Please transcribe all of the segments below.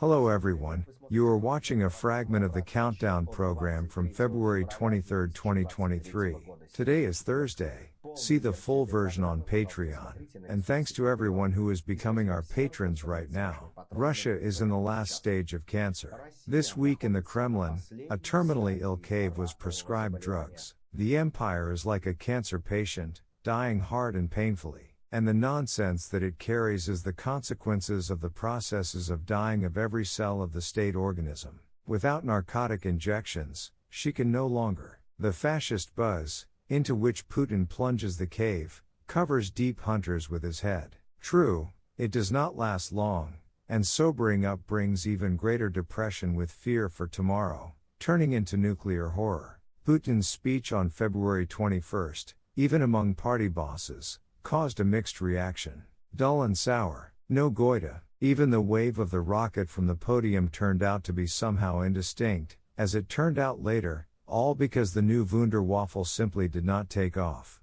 Hello everyone, you are watching a fragment of the Countdown program from February 23, 2023. Today is Thursday. See the full version on Patreon. And thanks to everyone who is becoming our patrons right now. Russia is in the last stage of cancer. This week in the Kremlin, a terminally ill cave was prescribed drugs. The empire is like a cancer patient, dying hard and painfully. And the nonsense that it carries is the consequences of the processes of dying of every cell of the state organism. Without narcotic injections, she can no longer. The fascist buzz, into which Putin plunges the cave, covers deep hunters with his head. True, it does not last long, and sobering up brings even greater depression with fear for tomorrow, turning into nuclear horror. Putin's speech on February 21st, even among party bosses, caused a mixed reaction. Dull and sour, no goita. Even the wave of the rocket from the podium turned out to be somehow indistinct, as it turned out later, all because the new Wunderwaffle simply did not take off.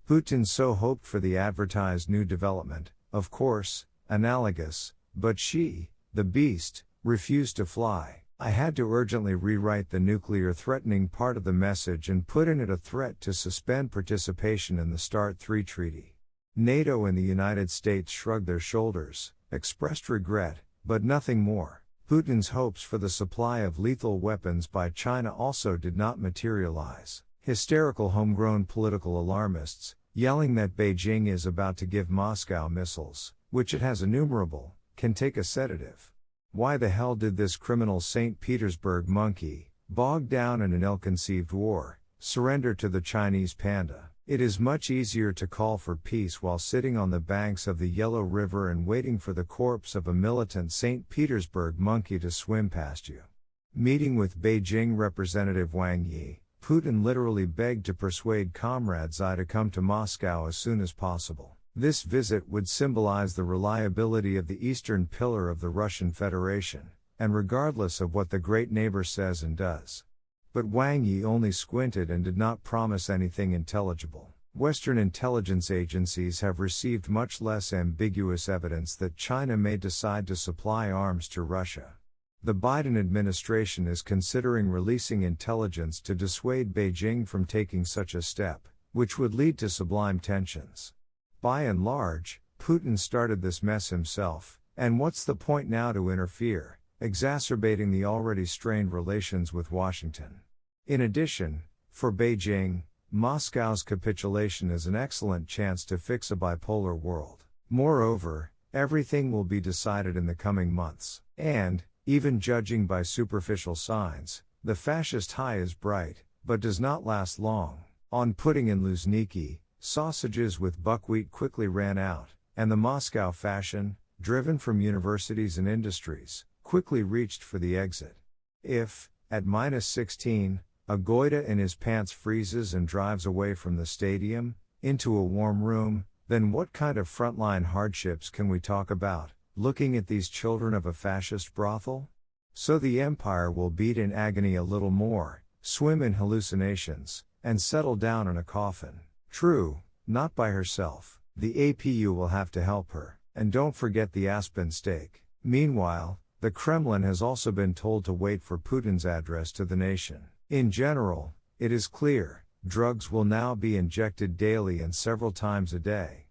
Putin so hoped for the advertised new development, of course, analogous, but she, the beast, refused to fly. I had to urgently rewrite the nuclear threatening part of the message and put in it a threat to suspend participation in the START-3 treaty. NATO and the United States shrugged their shoulders, expressed regret, but nothing more. Putin's hopes for the supply of lethal weapons by China also did not materialize. Hysterical homegrown political alarmists, yelling that Beijing is about to give Moscow missiles, which it has innumerable, can take a sedative. Why the hell did this criminal St. Petersburg monkey, bogged down in an ill-conceived war, surrender to the Chinese panda? It is much easier to call for peace while sitting on the banks of the Yellow River and waiting for the corpse of a militant St. Petersburg monkey to swim past you. Meeting with Beijing Representative Wang Yi, Putin literally begged to persuade Comrade Xi to come to Moscow as soon as possible. This visit would symbolize the reliability of the eastern pillar of the Russian Federation, and regardless of what the great neighbor says and does. But Wang Yi only squinted and did not promise anything intelligible. Western intelligence agencies have received much less ambiguous evidence that China may decide to supply arms to Russia. The Biden administration is considering releasing intelligence to dissuade Beijing from taking such a step, which would lead to sublime tensions. By and large, Putin started this mess himself, and what's the point now to interfere, exacerbating the already strained relations with Washington? In addition, for Beijing, Moscow's capitulation is an excellent chance to fix a bipolar world. Moreover, everything will be decided in the coming months, and, even judging by superficial signs, the fascist high is bright, but does not last long. On pudding in Luzhniki, sausages with buckwheat quickly ran out, and the Moscow fashion, driven from universities and industries, quickly reached for the exit. If, at -16, a goita in his pants freezes and drives away from the stadium, into a warm room, then what kind of frontline hardships can we talk about, looking at these children of a fascist brothel? So the empire will beat in agony a little more, swim in hallucinations, and settle down in a coffin. True, not by herself. The APU will have to help her, and don't forget the Aspen steak. Meanwhile, the Kremlin has also been told to wait for Putin's address to the nation. In general, it is clear, drugs will now be injected daily and several times a day.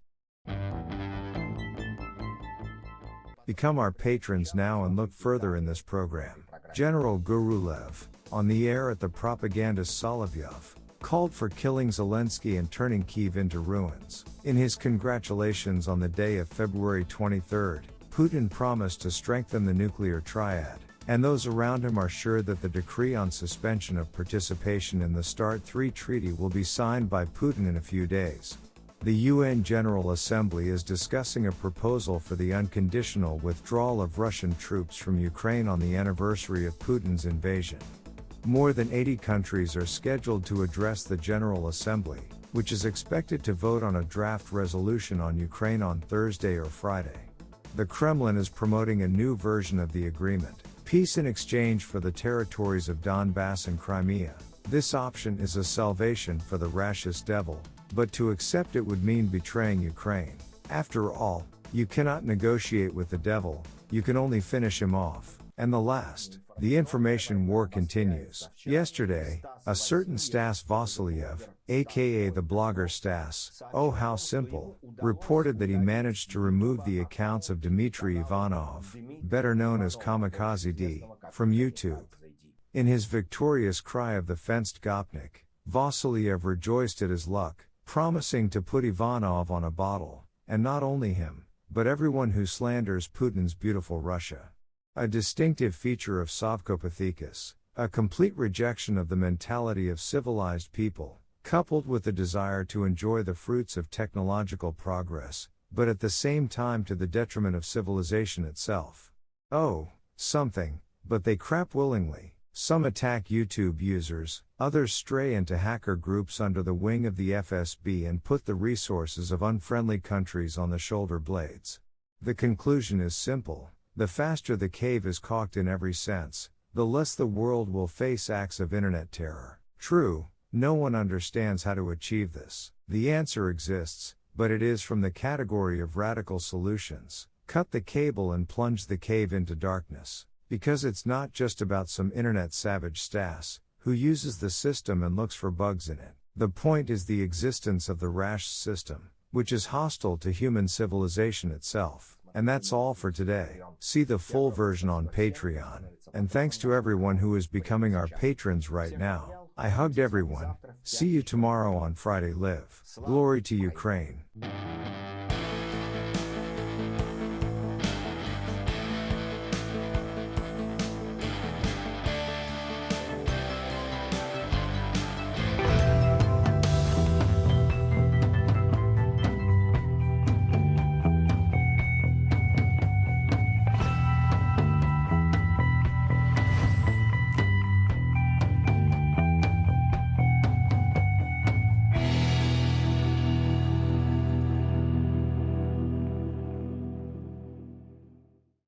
Become our patrons now and look further in this program. General Gurulev, on the air at the propagandist Solovyov, called for killing Zelensky and turning Kyiv into ruins. In his congratulations on the day of February 23, Putin promised to strengthen the nuclear triad, and those around him are sure that the decree on suspension of participation in the START-3 treaty will be signed by Putin in a few days. The UN General Assembly is discussing a proposal for the unconditional withdrawal of Russian troops from Ukraine on the anniversary of Putin's invasion. More than 80 countries are scheduled to address the General Assembly, which is expected to vote on a draft resolution on Ukraine on Thursday or Friday. The Kremlin is promoting a new version of the agreement, peace in exchange for the territories of Donbass and Crimea. This option is a salvation for the rashest devil, but to accept it would mean betraying Ukraine. After all, you cannot negotiate with the devil, you can only finish him off. And the last, the information war continues. Yesterday, a certain Stas Vasiliev, aka the blogger Stas, oh how simple, reported that he managed to remove the accounts of Dmitry Ivanov, better known as Kamikaze D, from YouTube. In his victorious cry of the fenced Gopnik, Vasiliev rejoiced at his luck, promising to put Ivanov on a bottle, and not only him, but everyone who slanders Putin's beautiful Russia. A distinctive feature of Sovkopathicus, a complete rejection of the mentality of civilized people, coupled with the desire to enjoy the fruits of technological progress, but at the same time to the detriment of civilization itself. Oh, something, but they crap willingly. Some attack YouTube users, others stray into hacker groups under the wing of the FSB and put the resources of unfriendly countries on the shoulder blades. The conclusion is simple: the faster the cave is caulked in every sense, the less the world will face acts of internet terror. True, no one understands how to achieve this. The answer exists, but it is from the category of radical solutions. Cut the cable and plunge the cave into darkness. Because it's not just about some internet savage Stas, who uses the system and looks for bugs in it. The point is the existence of the rash system, which is hostile to human civilization itself. And that's all for today. See the full version on Patreon. And thanks to everyone who is becoming our patrons right now. I hugged everyone. See you tomorrow on Friday Live. Glory to Ukraine.